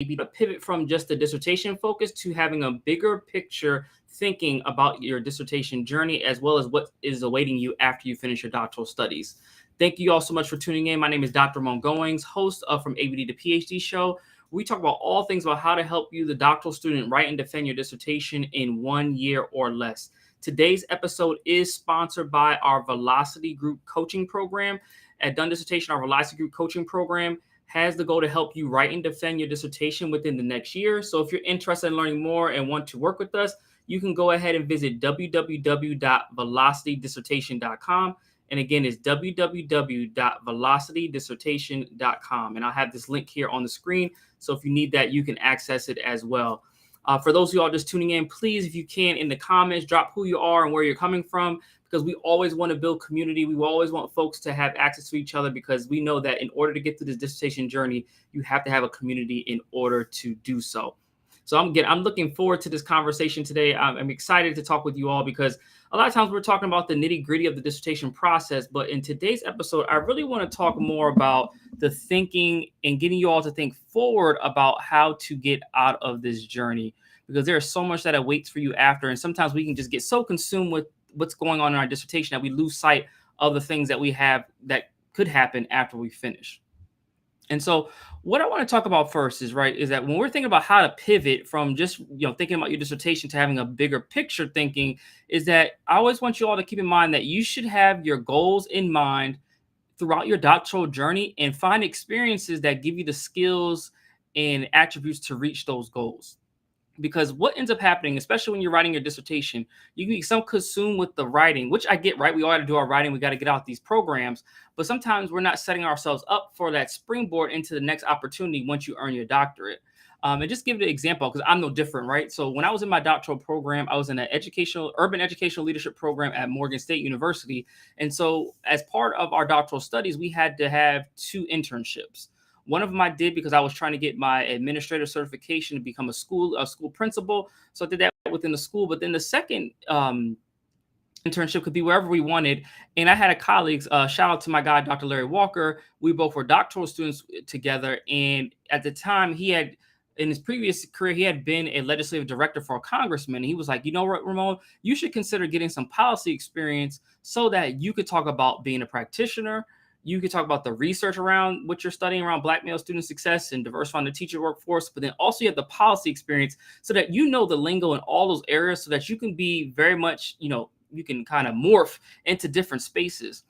maybe to pivot from just the dissertation focus to having a bigger picture thinking about your dissertation journey as well as what is awaiting you after you finish your doctoral studies. Thank you all so much for tuning in. My name is Dr. Ramon Goings, host of From ABD to PhD show. We talk about all things about how to help you, the doctoral student, write and defend your dissertation in 1 year or less. Today's episode is sponsored by our Velocity Group coaching program. At Done Dissertation, our Velocity Group coaching program has the goal to help you write and defend your dissertation within the next year. So if you're interested in learning more and want to work with us, you can go ahead and visit www.velocitydissertation.com. And again, it's www.velocitydissertation.com. And I'll have this link here on the screen. So if you need that, you can access it as well. For those of you all just tuning in, please, if you can, in the comments, drop who you are and where you're coming from, because we always want to build community. We always want folks to have access to each other, because we know that in order to get through this dissertation journey, you have to have a community in order to do so. So I'm looking forward to this conversation today. I'm excited to talk with you all, because a lot of times we're talking about the nitty gritty of the dissertation process. But in today's episode, I really want to talk more about the thinking and getting you all to think forward about how to get out of this journey, because there's so much that awaits for you after. And sometimes we can just get so consumed with what's going on in our dissertation that we lose sight of the things that we have that could happen after we finish. And so what I want to talk about first is that when we're thinking about how to pivot from just, thinking about your dissertation to having a bigger picture thinking, is that I always want you all to keep in mind that you should have your goals in mind throughout your doctoral journey and find experiences that give you the skills and attributes to reach those goals. Because what ends up happening, especially when you're writing your dissertation, you can be so consumed with the writing, which I get, right? We all got to do our writing. We got to get out these programs. But sometimes we're not setting ourselves up for that springboard into the next opportunity once you earn your doctorate. And just give it an example, because I'm no different, right? So when I was in my doctoral program, I was in an urban educational leadership program at Morgan State University. And so as part of our doctoral studies, we had to have 2 internships. One of them I did because I was trying to get my administrative certification to become a school principal. So I did that within the school. But then the second internship could be wherever we wanted. And I had a colleague, shout out to my guy, Dr. Larry Walker. We both were doctoral students together. And at the time, in his previous career, he had been a legislative director for a congressman. And he was like, you know what, Ramon, you should consider getting some policy experience so that you could talk about being a practitioner. You could talk about the research around what you're studying around Black male student success and diversifying the teacher workforce, but then also you have the policy experience so that you know the lingo in all those areas, so that you can be very much, you can kind of morph into different spaces.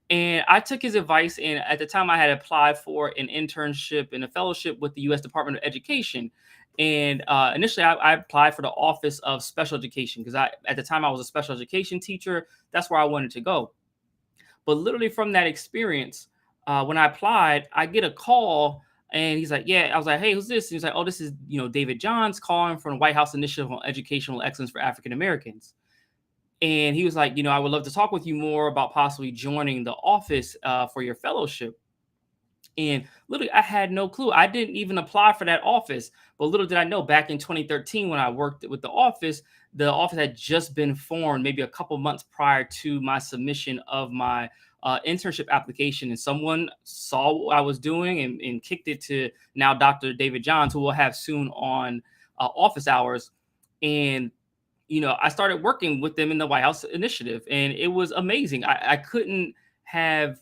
And I took his advice, and at the time I had applied for an internship and a fellowship with the U.S. Department of Education. And initially I applied for the Office of Special Education, because at the time I was a special education teacher. That's where I wanted to go. But literally from that experience, when I applied, I get a call, and he's like, yeah. I was like, hey, who's this? And he's like, oh, this is, David Johns calling from the White House Initiative on Educational Excellence for African Americans. And he was like, I would love to talk with you more about possibly joining the office for your fellowship. And literally, I had no clue. I didn't even apply for that office. But little did I know, back in 2013, when I worked with the office had just been formed maybe a couple months prior to my submission of my internship application. And someone saw what I was doing and kicked it to now Dr. David Johns, who we'll have soon on office hours. And I started working with them in the White House Initiative, and it was amazing. I couldn't have,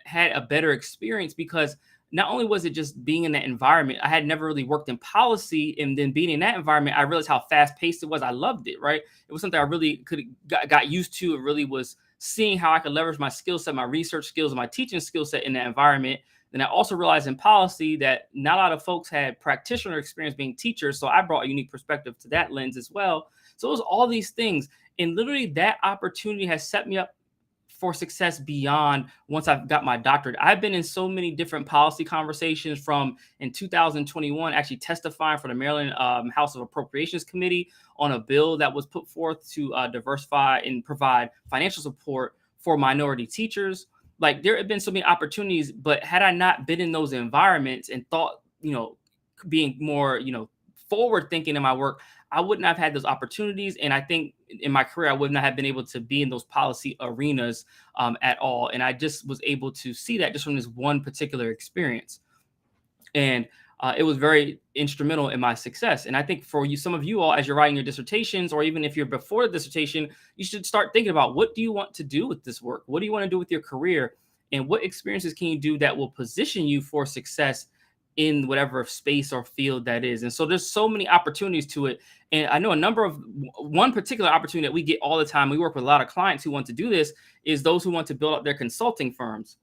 had a better experience, because not only was it just being in that environment, I had never really worked in policy. And then being in that environment, I realized how fast paced it was. I loved it, right? It was something I really got used to. It really was seeing how I could leverage my skill set, my research skills, my teaching skill set in that environment. Then I also realized in policy that not a lot of folks had practitioner experience being teachers. So I brought a unique perspective to that lens as well. So it was all these things. And literally that opportunity has set me up for success beyond once I've got my doctorate. I've been in so many different policy conversations, from in 2021, actually testifying for the Maryland House of Appropriations Committee on a bill that was put forth to diversify and provide financial support for minority teachers. Like, there have been so many opportunities, but had I not been in those environments and thought, being more, forward thinking in my work, I wouldn't have had those opportunities. And I think in my career, I would not have been able to be in those policy arenas at all. And I just was able to see that just from this one particular experience. And it was very instrumental in my success. And I think for you, some of you all, as you're writing your dissertations, or even if you're before the dissertation, you should start thinking about, what do you want to do with this work? What do you want to do with your career? And what experiences can you do that will position you for success in whatever space or field that is? And so there's so many opportunities to it. And I know a number of one particular opportunity that we get all the time. We work with a lot of clients who want to do this, is those who want to build up their consulting firms.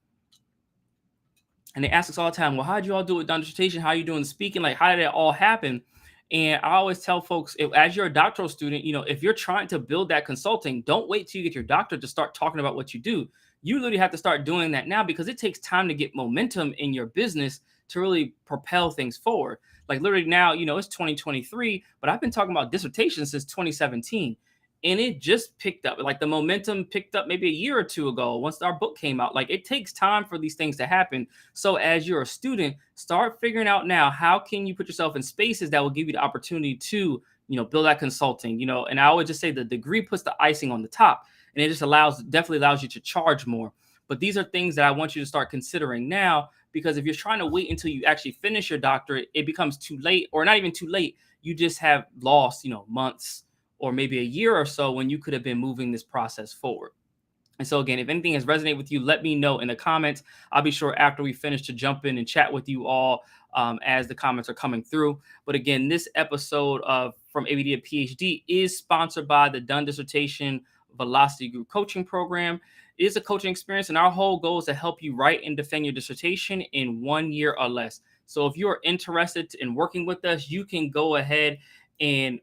And they ask us all the time, well, how did you all do it, dissertation? How are you doing speaking? Like, how did it all happen? And I always tell folks, as you're a doctoral student, if you're trying to build that consulting, don't wait till you get your doctorate to start talking about what you do. You literally have to start doing that now, because it takes time to get momentum in your business to really propel things forward. Like literally now, it's 2023, but I've been talking about dissertation since 2017. And it just picked up. Like the momentum picked up maybe a year or two ago once our book came out. Like it takes time for these things to happen. So as you're a student, start figuring out now, how can you put yourself in spaces that will give you the opportunity to, build that consulting, and I always just say the degree puts the icing on the top, and it just definitely allows you to charge more. But these are things that I want you to start considering now, because if you're trying to wait until you actually finish your doctorate, it becomes too late, or not even too late. You just have lost, months or maybe a year or so when you could have been moving this process forward. And so again, if anything has resonated with you, let me know in the comments. I'll be sure after we finish to jump in and chat with you all as the comments are coming through. But again, this episode of From ABD to PhD is sponsored by the Done Dissertation Velocity Group Coaching Program. It is a coaching experience, and our whole goal is to help you write and defend your dissertation in 1 year or less. So if you're interested in working with us, you can go ahead and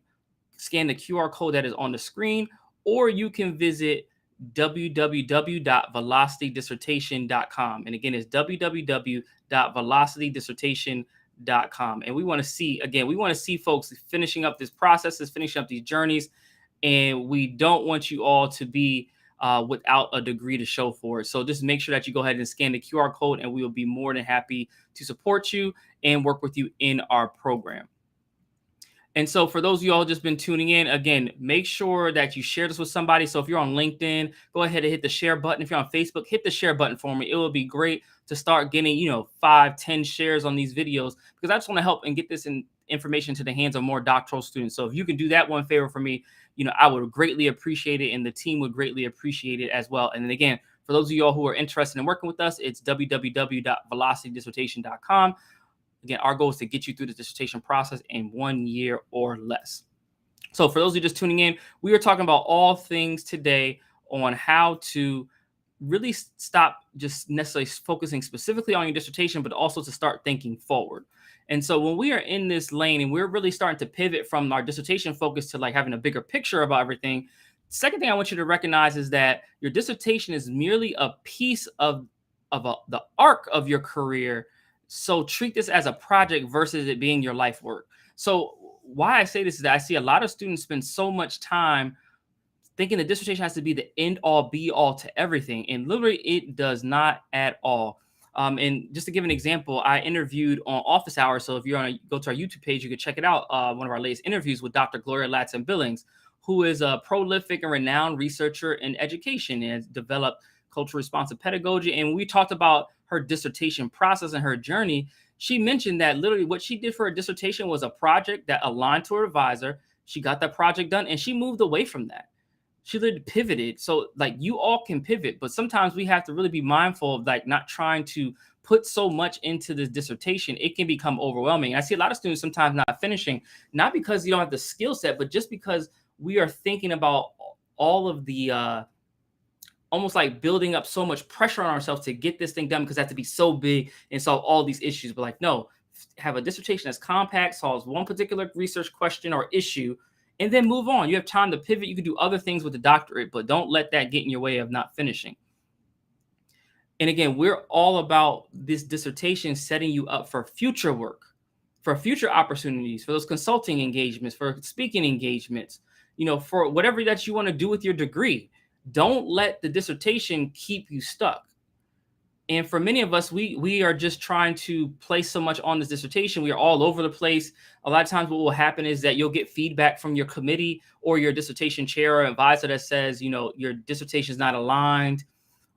scan the QR code that is on the screen, or you can visit www.velocitydissertation.com. And again, it's www.velocitydissertation.com. And we want to see folks finishing up this processes, finishing up these journeys. And we don't want you all to be without a degree to show for it. So just make sure that you go ahead and scan the QR code, and we will be more than happy to support you and work with you in our program. And so for those of you all just been tuning in, again, make sure that you share this with somebody. So if you're on LinkedIn, go ahead and hit the share button. If you're on Facebook, hit the share button for me. It will be great to start getting, 5, 10 shares on these videos, because I just want to help and get this information to the hands of more doctoral students. So if you can do that one favor for me, I would greatly appreciate it, and the team would greatly appreciate it as well. And then again, for those of you all who are interested in working with us, it's www.velocitydissertation.com. Again, our goal is to get you through the dissertation process in 1 year or less. So for those of you just tuning in, we are talking about all things today on how to really stop just necessarily focusing specifically on your dissertation, but also to start thinking forward. And so when we are in this lane and we're really starting to pivot from our dissertation focus to like having a bigger picture about everything, second thing I want you to recognize is that your dissertation is merely a piece of the arc of your career. So treat this as a project versus it being your life work. So why I say this is that I see a lot of students spend so much time thinking the dissertation has to be the end all be all to everything. And literally it does not at all. And just to give an example, I interviewed on Office Hours. So if you're go to our YouTube page, you can check it out. One of our latest interviews with Dr. Gloria Latson-Billings, who is a prolific and renowned researcher in education and has developed culturally responsive pedagogy. And we talked about her dissertation process and her journey. She mentioned that literally what she did for her dissertation was a project that aligned to her advisor. She got that project done and she moved away from that. She literally pivoted. So like you all can pivot, but sometimes we have to really be mindful of like not trying to put so much into this dissertation. It can become overwhelming. I see a lot of students sometimes not finishing, not because you don't have the skill set, but just because we are thinking about all of the almost like building up so much pressure on ourselves to get this thing done because it has to be so big and solve all these issues. But like, no, have a dissertation that's compact, solves one particular research question or issue, and then move on. You have time to pivot. You can do other things with the doctorate, but don't let that get in your way of not finishing. And again, we're all about this dissertation setting you up for future work, for future opportunities, for those consulting engagements, for speaking engagements, for whatever that you want to do with your degree. Don't let the dissertation keep you stuck. And for many of us, we are just trying to place so much on this dissertation. We are all over the place. A lot of times what will happen is that you'll get feedback from your committee or your dissertation chair or advisor that says, your dissertation is not aligned.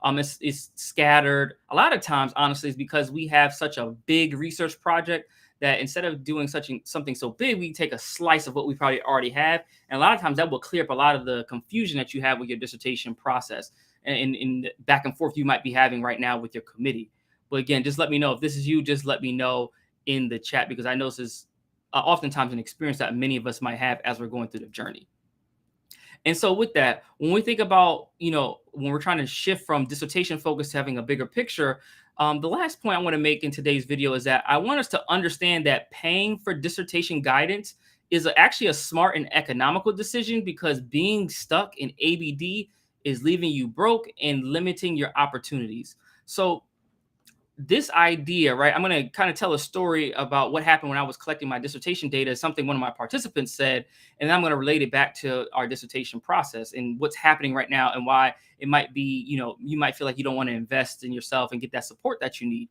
It's scattered. A lot of times, honestly, is because we have such a big research project that instead of doing something so big, we take a slice of what we probably already have. And a lot of times that will clear up a lot of the confusion that you have with your dissertation process and in back and forth you might be having right now with your committee. But again, just let me know if this is you. Just let me know in the chat, because I know this is oftentimes an experience that many of us might have as we're going through the journey. And so with that, when we think about, when we're trying to shift from dissertation focus to having a bigger picture, the last point I want to make in today's video is that I want us to understand that paying for dissertation guidance is actually a smart and economical decision, because being stuck in ABD is leaving you broke and limiting your opportunities. So this idea, right? I'm going to kind of tell a story about what happened when I was collecting my dissertation data, something one of my participants said, and then I'm going to relate it back to our dissertation process and what's happening right now and why it might be, you might feel like you don't want to invest in yourself and get that support that you need.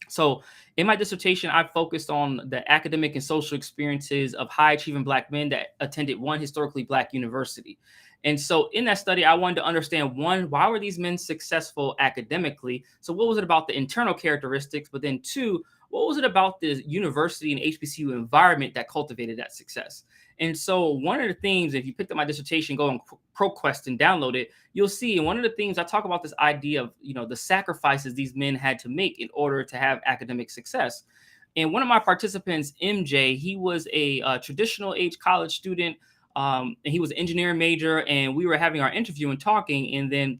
So in my dissertation, I focused on the academic and social experiences of high achieving Black men that attended one historically Black university. And so in that study, I wanted to understand, one, why were these men successful academically? So what was it about the internal characteristics? But then two, what was it about the university and HBCU environment that cultivated that success? And so one of the themes, if you picked up my dissertation, go on ProQuest and download it, you'll see. And one of the themes I talk about this idea of, the sacrifices these men had to make in order to have academic success. And one of my participants, MJ, he was a traditional age college student. And he was an engineering major, and we were having our interview and talking. And then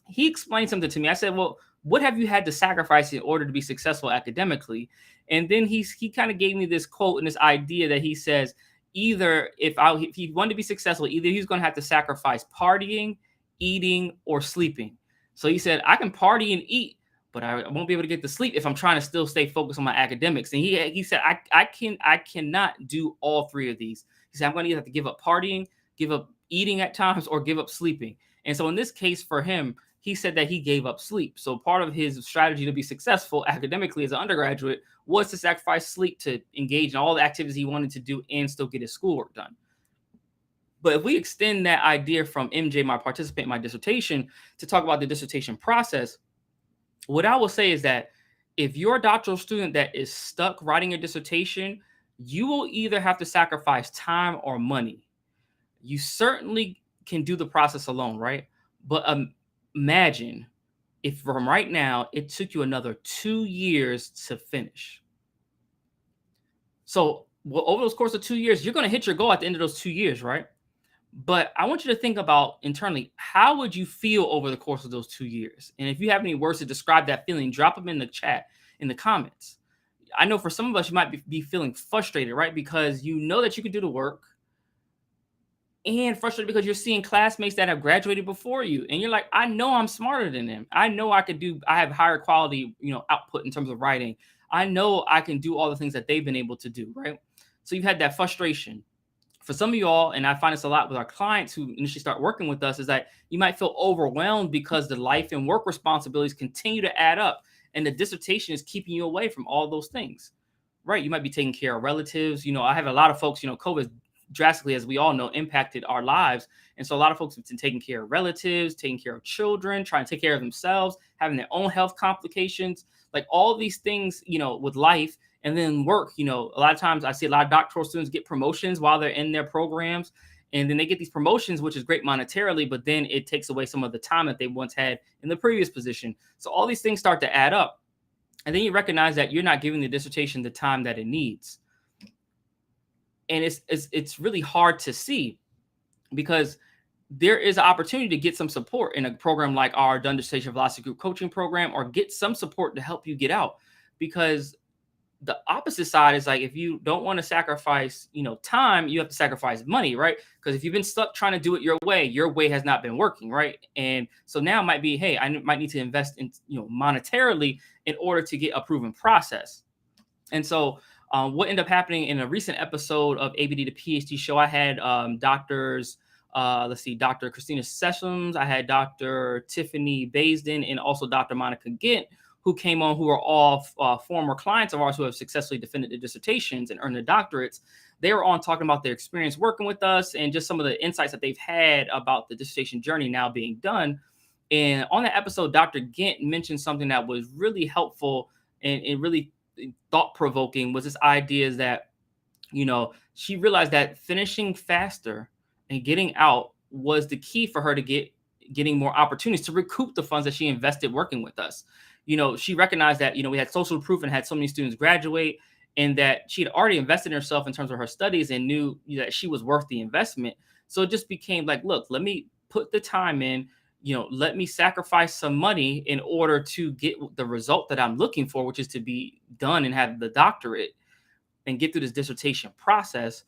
he explained something to me. I said, well, what have you had to sacrifice in order to be successful academically? And then he kind of gave me this quote and this idea that he says, either if he wanted to be successful, either he's going to have to sacrifice partying, eating, or sleeping. So he said, I can party and eat, but I won't be able to get to sleep if I'm trying to still stay focused on my academics. And he said, I cannot do all three of these. He said, I'm going to either have to give up partying, give up eating at times, or give up sleeping. And so in this case for him, he said that he gave up sleep. So part of his strategy to be successful academically as an undergraduate was to sacrifice sleep to engage in all the activities he wanted to do and still get his schoolwork done. But if we extend that idea from MJ, my participant in my dissertation, to talk about the dissertation process, what I will say is that if you're a doctoral student that is stuck writing your dissertation, you will either have to sacrifice time or money. You certainly can do the process alone, right? But imagine if from right now, it took you another 2 years to finish. So over those course of 2 years, you're going to hit your goal at the end of those 2 years, right? But I want you to think about internally, how would you feel over the course of those 2 years? And if you have any words to describe that feeling, drop them in the chat, in the comments. I know for some of us, you might be feeling frustrated, right? Because you know that you can do the work, and frustrated because you're seeing classmates that have graduated before you. And you're like, I know I'm smarter than them. I know I have higher quality, output in terms of writing. I know I can do all the things that they've been able to do, right? So you've had that frustration. For some of y'all, and I find this a lot with our clients who initially start working with us, is that you might feel overwhelmed because the life and work responsibilities continue to add up. And the dissertation is keeping you away from all those things, right? You might be taking care of relatives. I have a lot of folks, COVID drastically, as we all know, impacted our lives. And so a lot of folks have been taking care of relatives, taking care of children, trying to take care of themselves, having their own health complications, like all these things, with life. And then work, a lot of times I see a lot of doctoral students get promotions while they're in their programs. And then they get these promotions, which is great monetarily, but then it takes away some of the time that they once had in the previous position. So all these things start to add up. And then you recognize that you're not giving the dissertation the time that it needs. And it's really hard to see, because there is an opportunity to get some support in a program like our Done Dissertation Velocity Group coaching program, or get some support to help you get out. Because the opposite side is like, if you don't want to sacrifice, time, you have to sacrifice money, right? Because if you've been stuck trying to do it your way has not been working, right? And so now it might be, hey, I might need to invest in, monetarily in order to get a proven process. And so what ended up happening in a recent episode of ABD to PhD show, I had doctors, Dr. Christina Sessions, I had Dr. Tiffany Baisden, and also Dr. Monica Gint, who came on, who are all former clients of ours who have successfully defended their dissertations and earned their doctorates. They were on talking about their experience working with us and just some of the insights that they've had about the dissertation journey now being done. And on that episode, Dr. Gint mentioned something that was really helpful and it really thought-provoking was this idea is that, she realized that finishing faster and getting out was the key for her to getting more opportunities to recoup the funds that she invested working with us. She recognized that, we had social proof and had so many students graduate, and that she had already invested in herself in terms of her studies and knew that she was worth the investment. So it just became like, look, let me put the time in, let me sacrifice some money in order to get the result that I'm looking for, which is to be done and have the doctorate and get through this dissertation process.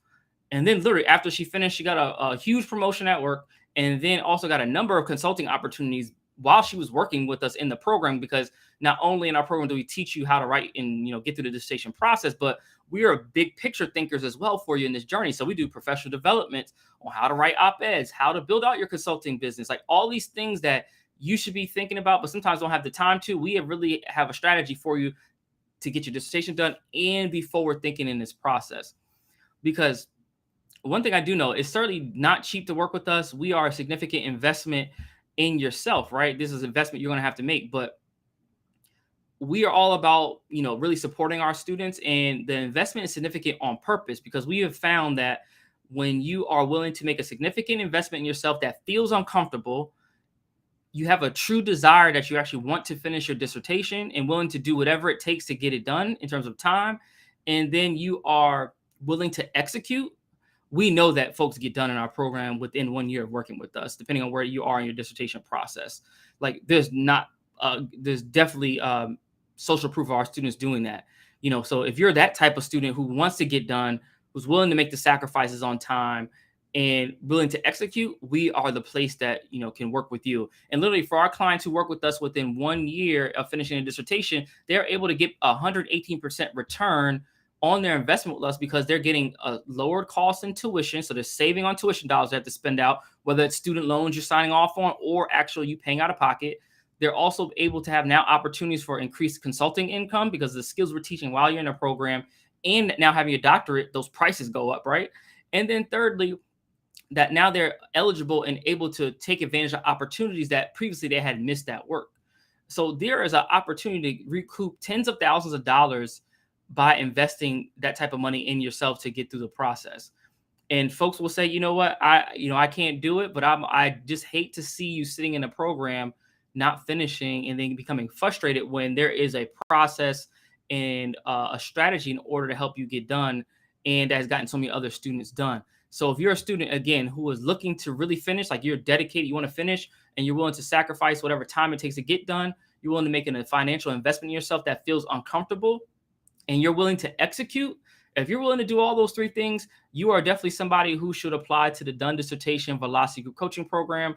And then literally after she finished, she got a huge promotion at work, and then also got a number of consulting opportunities while she was working with us in the program, because not only in our program do we teach you how to write and get through the dissertation process, but we are big picture thinkers as well for you in this journey. So we do professional development on how to write op-eds, how to build out your consulting business, like all these things that you should be thinking about, but sometimes don't have the time to. We really have a strategy for you to get your dissertation done and be forward thinking in this process. Because one thing I do know, it's certainly not cheap to work with us. We are a significant investment in yourself, right? This is an investment you're going to have to make, but we are all about, really supporting our students, and the investment is significant on purpose, because we have found that when you are willing to make a significant investment in yourself that feels uncomfortable, you have a true desire that you actually want to finish your dissertation and willing to do whatever it takes to get it done in terms of time, and then you are willing to execute. We know that folks get done in our program within 1 year of working with us, depending on where you are in your dissertation process. Like there's definitely social proof of our students doing that. So if you're that type of student who wants to get done, who's willing to make the sacrifices on time and willing to execute, we are the place that, can work with you. And literally for our clients who work with us within 1 year of finishing a dissertation, they're able to get 118% return on their investment with us, because they're getting a lowered cost in tuition. So they're saving on tuition dollars they have to spend out, whether it's student loans you're signing off on or actually you paying out of pocket. They're also able to have now opportunities for increased consulting income, because the skills we're teaching while you're in a program and now having a doctorate, those prices go up, right? And then thirdly, that now they're eligible and able to take advantage of opportunities that previously they had missed at work. So there is an opportunity to recoup tens of thousands of dollars by investing that type of money in yourself to get through the process. And folks will say, you know what, I can't do it, but I just hate to see you sitting in a program not finishing and then becoming frustrated when there is a process and a strategy in order to help you get done, and that has gotten so many other students done. So if you're a student, again, who is looking to really finish, like you're dedicated, you want to finish, and you're willing to sacrifice whatever time it takes to get done, you're willing to make a financial investment in yourself that feels uncomfortable, and you're willing to execute, if you're willing to do all those three things, you are definitely somebody who should apply to the Done Dissertation Velocity Group Coaching Program.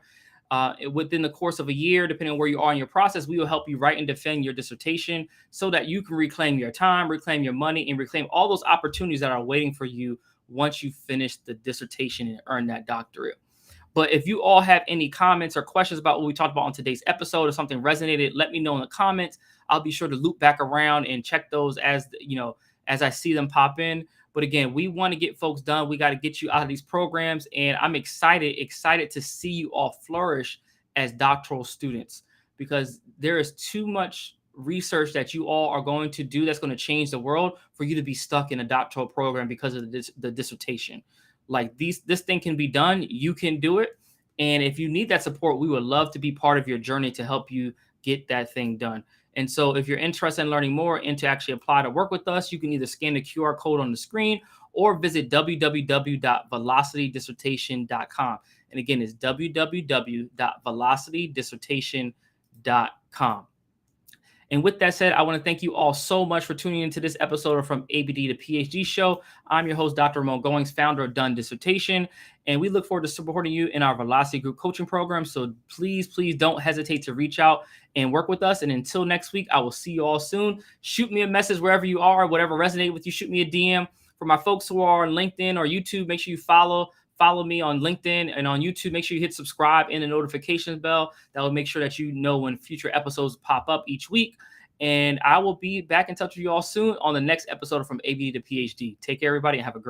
Within the course of a year, depending on where you are in your process, we will help you write and defend your dissertation so that you can reclaim your time, reclaim your money, and reclaim all those opportunities that are waiting for you once you finish the dissertation and earn that doctorate. But if you all have any comments or questions about what we talked about on today's episode, or something resonated, let me know in the comments. I'll be sure to loop back around and check those as I see them pop in. But again, we want to get folks done. We got to get you out of these programs. And I'm excited to see you all flourish as doctoral students, because there is too much research that you all are going to do that's going to change the world for you to be stuck in a doctoral program because of the dissertation. Like this thing can be done. You can do it. And if you need that support, we would love to be part of your journey to help you get that thing done. And so if you're interested in learning more and to actually apply to work with us, you can either scan the QR code on the screen or visit www.velocitydissertation.com. And again, it's www.velocitydissertation.com. And with that said, I want to thank you all so much for tuning into this episode of From ABD to PhD Show. I'm your host, Dr. Ramon Goings, founder of Done Dissertation, and we look forward to supporting you in our Velocity Group coaching program. So please don't hesitate to reach out and work with us. And until next week, I will see you all soon. Shoot me a message wherever you are, whatever resonated with you, shoot me a DM. For my folks who are on LinkedIn or YouTube, make sure you follow me on LinkedIn and on YouTube. Make sure you hit subscribe and the notifications bell. That will make sure that you know when future episodes pop up each week. And I will be back in touch with you all soon on the next episode of From ABD to PhD. Take care, everybody, and have a great